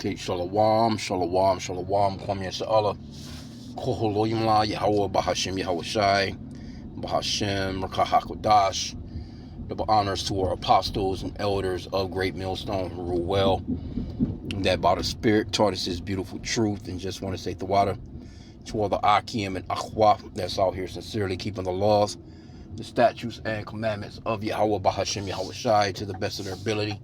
Okay, shalom, shalom, shalom. Kwame Yasha'Allah. Koholoyimla, Yahweh, Bahashim, Yahweh Shai, Bahashim, Rakahakodash. Double honors to our apostles and elders of Great Millstone who rule well, that by the Spirit taught us His beautiful truth. And just want to say Tawada to all the H.I.M and Akhwa that's out here sincerely keeping the laws, the statutes, and commandments of Yahweh, Bahashim, Yahweh Shai to the best of their ability.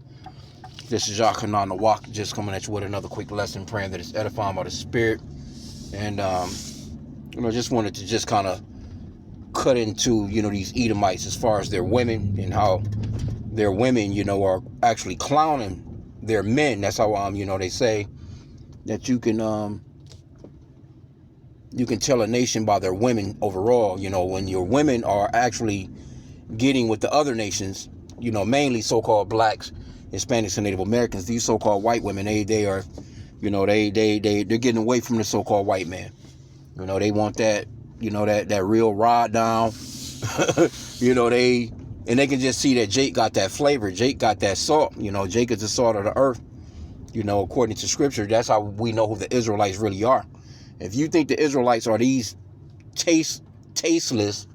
This is Yakanan Nawak, just coming at you with another quick lesson, praying that it's edifying by the Spirit. And, just wanted to just kind of cut into, these Edomites as far as their women and how their women, are actually clowning their men. That's how, they say that you can tell a nation by their women overall. When your women are actually getting with the other nations, mainly so-called blacks, Hispanics, and Native Americans. These so-called white women, they are, they're getting away from the so-called white man. They want that, that real rod down. They can just see that Jake got that flavor. Jake got that salt. Jake is the salt of the earth. According to scripture, that's how we know who the Israelites really are. If you think the Israelites are these tasteless,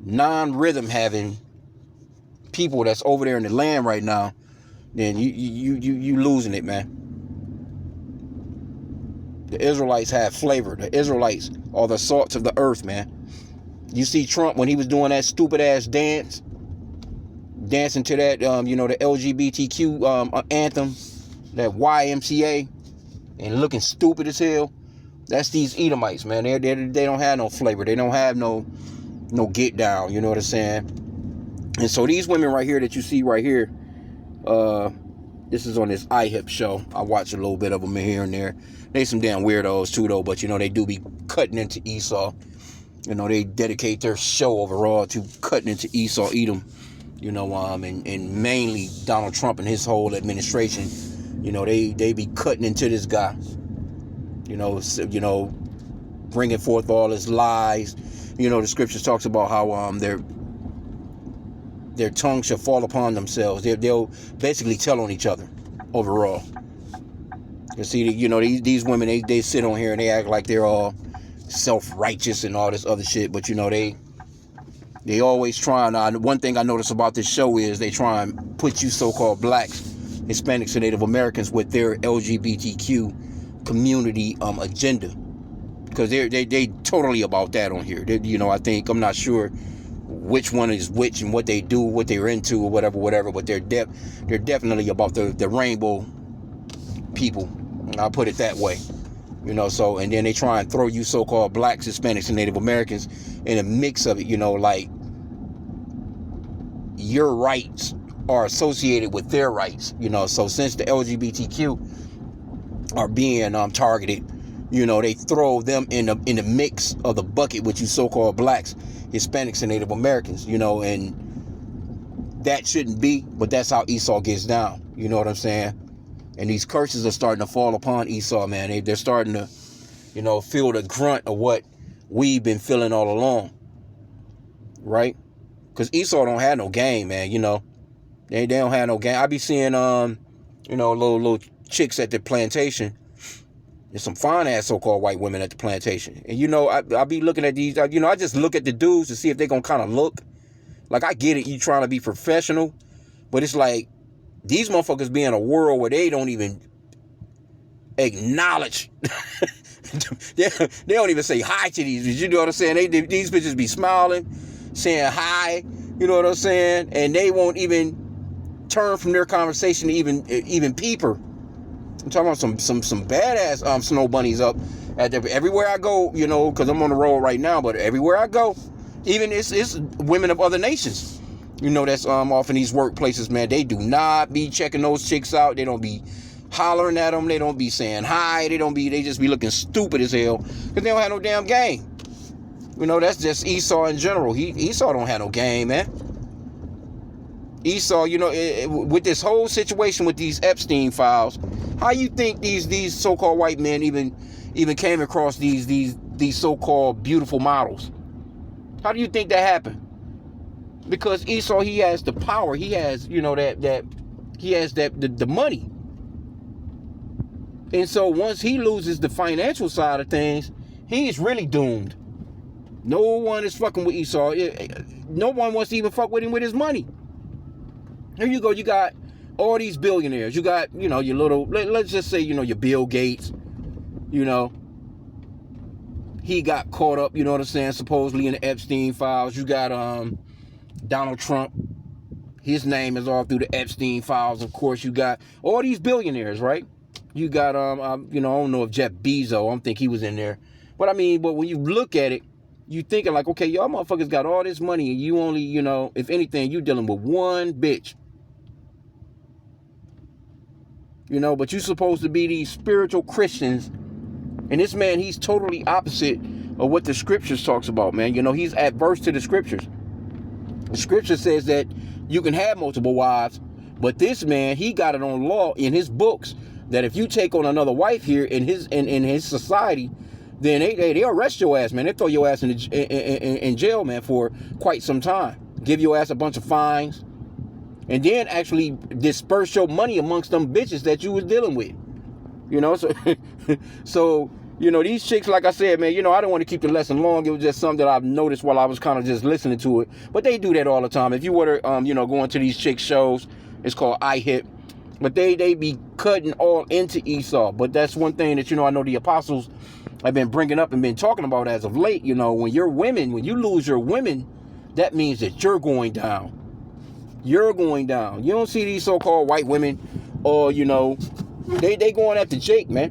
non-rhythm having people that's over there in the land right now, then you losing it, man. The Israelites have flavor. The Israelites are the salts of the earth, man. You see Trump when he was doing that stupid ass dancing to that, the LGBTQ anthem, that YMCA, and looking stupid as hell. That's these Edomites, man. They don't have no flavor. They don't have no get down. You know what I'm saying? And so these women right here that you see right here, this is on this H.I.M show. I watch a little bit of them here and there. They some damn weirdos too, though. But they do be cutting into Esau. They dedicate their show overall to cutting into Esau, Edom. And mainly Donald Trump and his whole administration. They be cutting into this guy. Bringing forth all his lies. The scriptures talks about how their tongue shall fall upon themselves. They'll basically tell on each other overall. You see, these women, they sit on here and they act like they're all self-righteous and all this other shit. But, they always try. One thing I notice about this show is they try and put you so-called blacks, Hispanics, and Native Americans with their LGBTQ community agenda. Because they totally about that on here. I'm not sure which one is which and what they do, what they're into, or whatever. But they're definitely about the rainbow people. I'll put it that way. So, and then they try and throw you so-called blacks, Hispanics, and Native Americans in a mix of it, like your rights are associated with their rights, So since the LGBTQ are being targeted, they throw them in the mix of the bucket with you so-called blacks, Hispanics, and Native Americans, and that shouldn't be, but that's how Esau gets down. You know what I'm saying? And these curses are starting to fall upon Esau, man. They're starting to, feel the grunt of what we've been feeling all along, right? Because Esau don't have no game, man. They don't have no game. I be seeing, little chicks at the plantation. There's some fine ass so-called white women at the plantation. And, I be looking at these, I just look at the dudes to see if they gonna kind of look. Like, I get it, you trying to be professional, but it's like, these motherfuckers be in a world where they don't even acknowledge. they don't even say hi to these. You know what I'm saying? These bitches be smiling, saying hi. You know what I'm saying? And they won't even turn from their conversation to even peep her. I'm talking about some badass snow bunnies up at everywhere I go. Because I'm on the road right now. But everywhere I go, even it's women of other nations. That's off in these workplaces, man. They do not be checking those chicks out. They don't be hollering at them. They don't be saying hi. They just be looking stupid as hell because they don't have no damn game. That's just Esau in general. Esau don't have no game, man. Esau, with this whole situation with these Epstein files, how you think these so-called white men even came across these so-called beautiful models? How do you think that happened? Because Esau, he has the power. He has, he has the money. And so once he loses the financial side of things, he's really doomed. No one is fucking with Esau. No one wants to even fuck with him with his money. Here you go. You got all these billionaires. You got, your little, let's just say, your Bill Gates, he got caught up, you know what I'm saying, supposedly in the Epstein files. You got Donald Trump. His name is all through the Epstein files. Of course, you got all these billionaires, right? You got, I don't know if Jeff Bezos, I don't think he was in there. But when you look at it, you thinking like, okay, y'all motherfuckers got all this money and you only, if anything, you dealing with one bitch. But you're supposed to be these spiritual Christians. And this man, he's totally opposite of what the scriptures talks about, man. He's adverse to the scriptures. The scripture says that you can have multiple wives, but this man, he got it on law in his books that if you take on another wife here in his society, then they arrest your ass, man. They throw your ass in jail, man, for quite some time. Give your ass a bunch of fines. And then actually disperse your money amongst them bitches that you was dealing with. So these chicks, like I said, man, I don't want to keep the lesson long. It was just something that I've noticed while I was kind of just listening to it. But they do that all the time. If you were to, going to these chick shows, it's called H.I.M. But they be cutting all into Esau. But that's one thing that, I know the apostles have been bringing up and been talking about as of late. When you lose your women, that means that you're going down. You're going down. You don't see these so-called white women or, they going after Jake, man.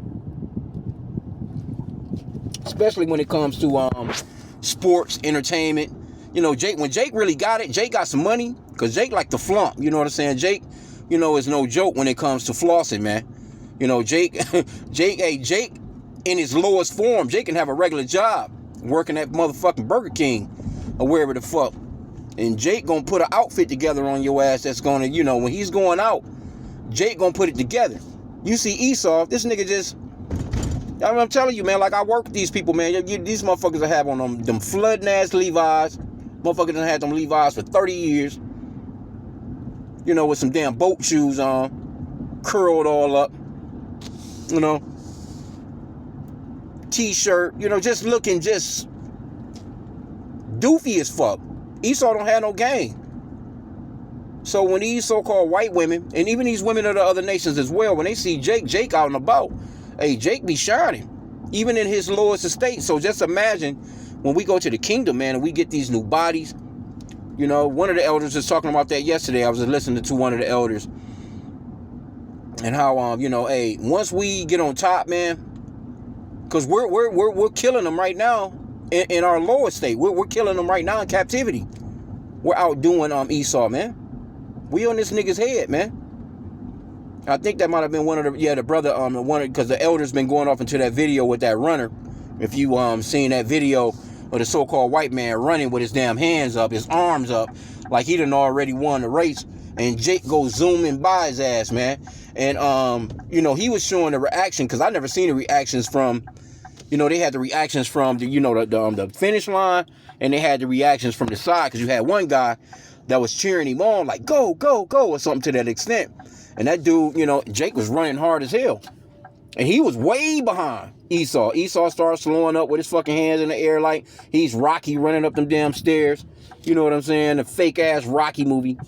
Especially when it comes to sports, entertainment. Jake, when Jake really got it, Jake got some money because Jake like to flaunt. You know what I'm saying? Jake, is no joke when it comes to flossing, man. Jake in his lowest form, Jake can have a regular job working at motherfucking Burger King or wherever the fuck. And Jake gonna put an outfit together on your ass that's gonna, when he's going out, Jake gonna put it together. You see Esau, this nigga just, I'm telling you, man, like I work with these people, man. These motherfuckers that have on them flooding ass Levi's. Motherfuckers that had them Levi's for 30 years. With some damn boat shoes on, curled all up. T-shirt, just looking just doofy as fuck. Esau don't have no game. So when these so-called white women, and even these women of the other nations as well, when they see Jake out and about, hey, Jake be shining, even in his lowest estate. So just imagine when we go to the kingdom, man, and we get these new bodies. One of the elders was talking about that yesterday. I was listening to one of the elders. And how, hey, once we get on top, man, because we're killing them right now. In our lower state, we're killing them right now in captivity. We're outdoing Esau, man. We on this nigga's head, man. I think that might have been one of the brother because the elder's been going off into that video with that runner. If you seen that video of the so-called white man running with his damn hands up, his arms up, like he done already won the race, and Jake goes zooming by his ass, man. And he was showing the reaction because I never seen the reactions from. They had the reactions from the finish line, and they had the reactions from the side because you had one guy that was cheering him on like go, go, go or something to that extent. And that dude, Jake was running hard as hell. And he was way behind Esau. Esau started slowing up with his fucking hands in the air like he's Rocky running up them damn stairs. You know what I'm saying? The fake ass Rocky movie.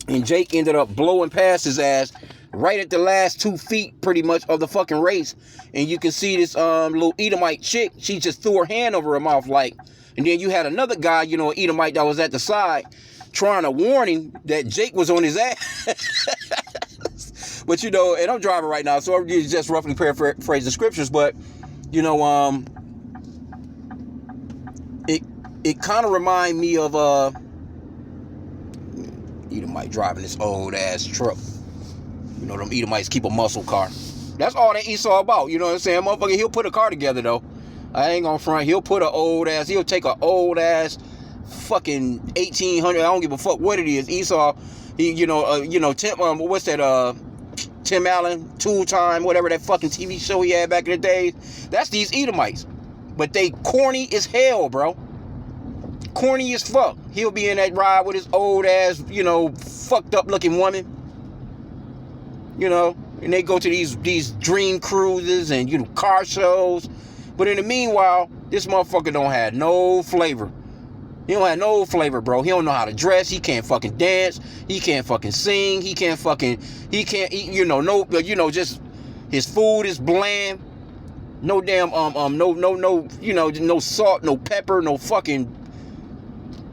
And Jake ended up blowing past his ass right at the last 2 feet pretty much of the fucking race. And you can see this little Edomite chick, she just threw her hand over her mouth like. And then you had another guy, an Edomite that was at the side trying to warn him that Jake was on his ass. But and I'm driving right now, so I'm just roughly paraphrase the scriptures, but it kind of remind me of Edomite driving this old ass truck. Them Edomites keep a muscle car. That's all that Esau about. You know what I'm saying? Motherfucker, he'll put a car together, though. I ain't gonna front. He'll take an old ass fucking 1800. I don't give a fuck what it is. Esau, Tim, what's that, Tim Allen, Tool Time, whatever that fucking TV show he had back in the day. That's these Edomites. But they corny as hell, bro. Corny as fuck. He'll be in that ride with his old ass, fucked up looking woman. you know, and they go to these dream cruises and, you know, car shows. But in the meanwhile, this motherfucker don't have no flavor. He don't have no flavor, bro. He don't know how to dress. He can't fucking dance. He can't fucking sing. He can't eat, you know, no, you know, just his food is bland. No damn, no, you know, no salt, no pepper, no fucking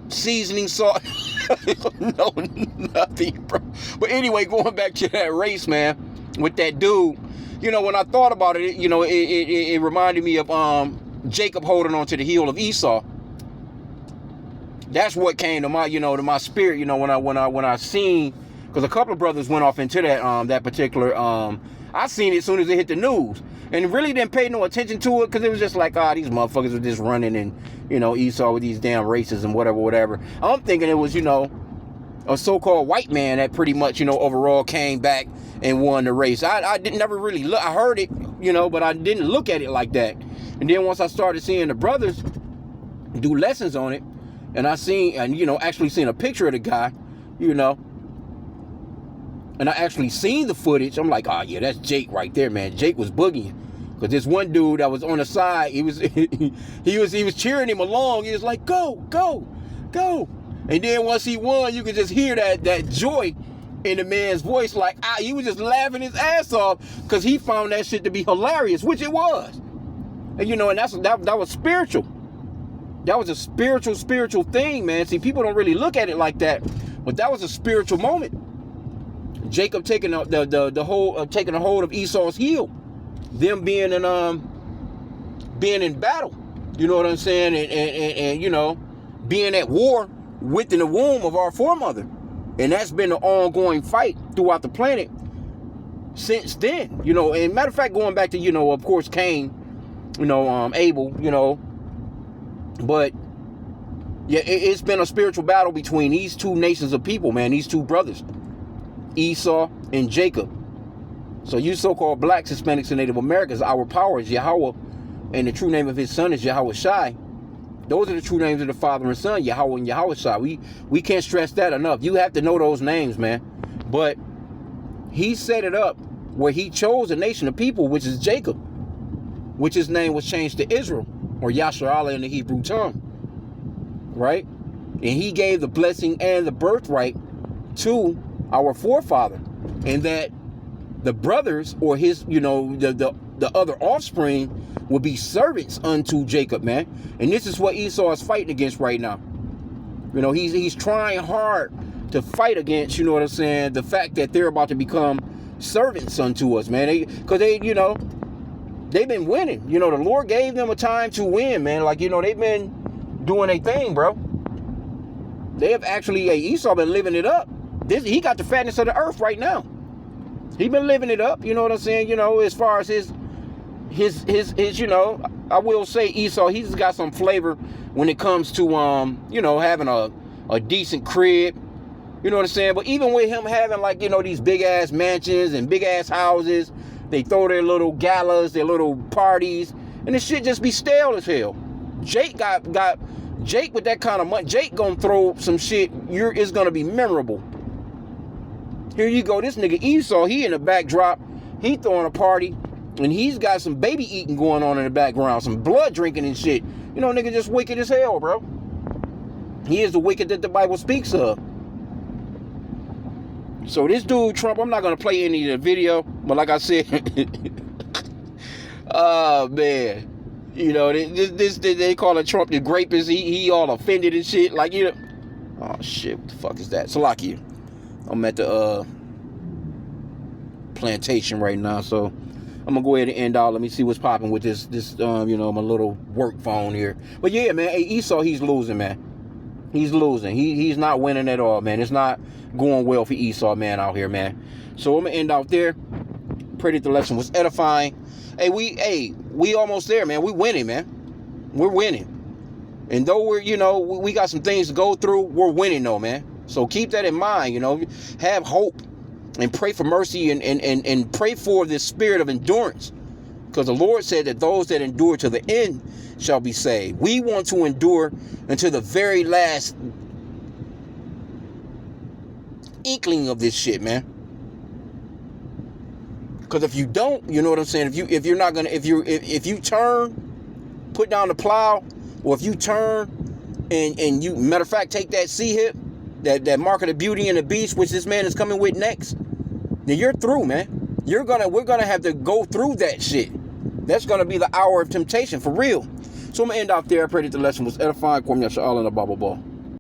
seasoning salt. No, nothing, bro. But anyway, going back to that race, man, with that dude, you know, when I thought about it, you know, it reminded me of Jacob holding on to the heel of Esau. That's what came to my, you know, to my spirit, you know, when I seen, because a couple of brothers went off into that particular, I seen it as soon as it hit the news, and really didn't pay no attention to it, because it was just like, these motherfuckers are just running, and, you know, Esau with these damn races and whatever. I'm thinking it was, you know, a so-called white man that pretty much, you know, overall came back and won the race. I didn't never really look. I heard it, you know, but I didn't look at it like that. And then once I started seeing the brothers do lessons on it, and I seen, and, you know, actually seen a picture of the guy, you know, and I actually seen the footage, I'm like, yeah, that's Jake right there, man. Jake was boogieing. Because this one dude that was on the side, he was cheering him along. He was like, go, go, go. And then once he won, you could just hear that joy in the man's voice. Like, he was just laughing his ass off because he found that shit to be hilarious, which it was. And, you know, and that was spiritual. That was a spiritual thing, man. See, people don't really look at it like that, but that was a spiritual moment. Jacob taking the hold of Esau's heel, them being in battle, you know what I'm saying, and you know, being at war within the womb of our foremother, and that's been an ongoing fight throughout the planet since then, you know. And matter of fact, going back to, you know, of course, Cain, you know, Abel, you know, but yeah, it's been a spiritual battle between these two nations of people, man, these two brothers, Esau and Jacob. So you so-called blacks, Hispanics, and Native Americans, our power is Yahweh, and the true name of his son is Yahweh Shai. Those are the true names of the Father and Son, Yahweh and Yahweh Shai. We can't stress that enough. You have to know those names, man. But he set it up where he chose a nation of people, which is Jacob, which his name was changed to Israel, or Yasharallah in the Hebrew tongue, right? And he gave the blessing and the birthright to our forefather, and that the brothers, or his, you know, the other offspring, will be servants unto Jacob, man. And this is what Esau is fighting against right now. You know, he's trying hard to fight against, you know what I'm saying, the fact that they're about to become servants unto us, man. Because they, you know, they've been winning. You know, the Lord gave them a time to win, man. Like, you know, they've been doing their thing, bro. They have actually, Esau been living it up. He got the fatness of the earth right now. He been living it up, you know what I'm saying? You know, as far as his, you know, I will say Esau, he's got some flavor when it comes to, you know, having a decent crib, you know what I'm saying? But even with him having, like, you know, these big ass mansions and big ass houses, they throw their little galas, their little parties, and this shit just be stale as hell. Jake got Jake with that kind of money. Jake gonna throw some shit. It's gonna be memorable. Here you go, this nigga Esau, he in the backdrop, he throwing a party, and he's got some baby eating going on in the background, some blood drinking and shit. You know, nigga just wicked as hell, bro. He is the wicked that the Bible speaks of. So this dude, Trump, I'm not going to play any of the video, but like I said, oh, man. You know, they call it Trump the grapist. He all offended and shit. Like, you know, oh, shit, what the fuck is that? Salakia. I'm at the plantation right now, so I'm gonna go ahead and end out. Let me see what's popping with this you know, my little work phone here. But yeah, man, Esau, he's losing, man. He's losing. He's not winning at all, man. It's not going well for Esau, man, out here, man. So I'm gonna end out there. Pray that the lesson was edifying. We almost there, man. We winning, man. We're winning. And though we're, you know, we got some things to go through, we're winning though, man. So keep that in mind, you know, have hope and pray for mercy and pray for this spirit of endurance. Because the Lord said that those that endure to the end shall be saved. We want to endure until the very last inkling of this shit, man. Because if you don't, you know what I'm saying? If you're not gonna, if you turn, put down the plow, or if you turn and you, matter of fact, take that C-hip, that mark of the beauty and the beast, which this man is coming with next, then you're through, man. We're gonna have to go through that shit. That's gonna be the hour of temptation for real. So I'm gonna end off there. I pray that the lesson was edifying. Kwame Yasha Allah and a Bible ball.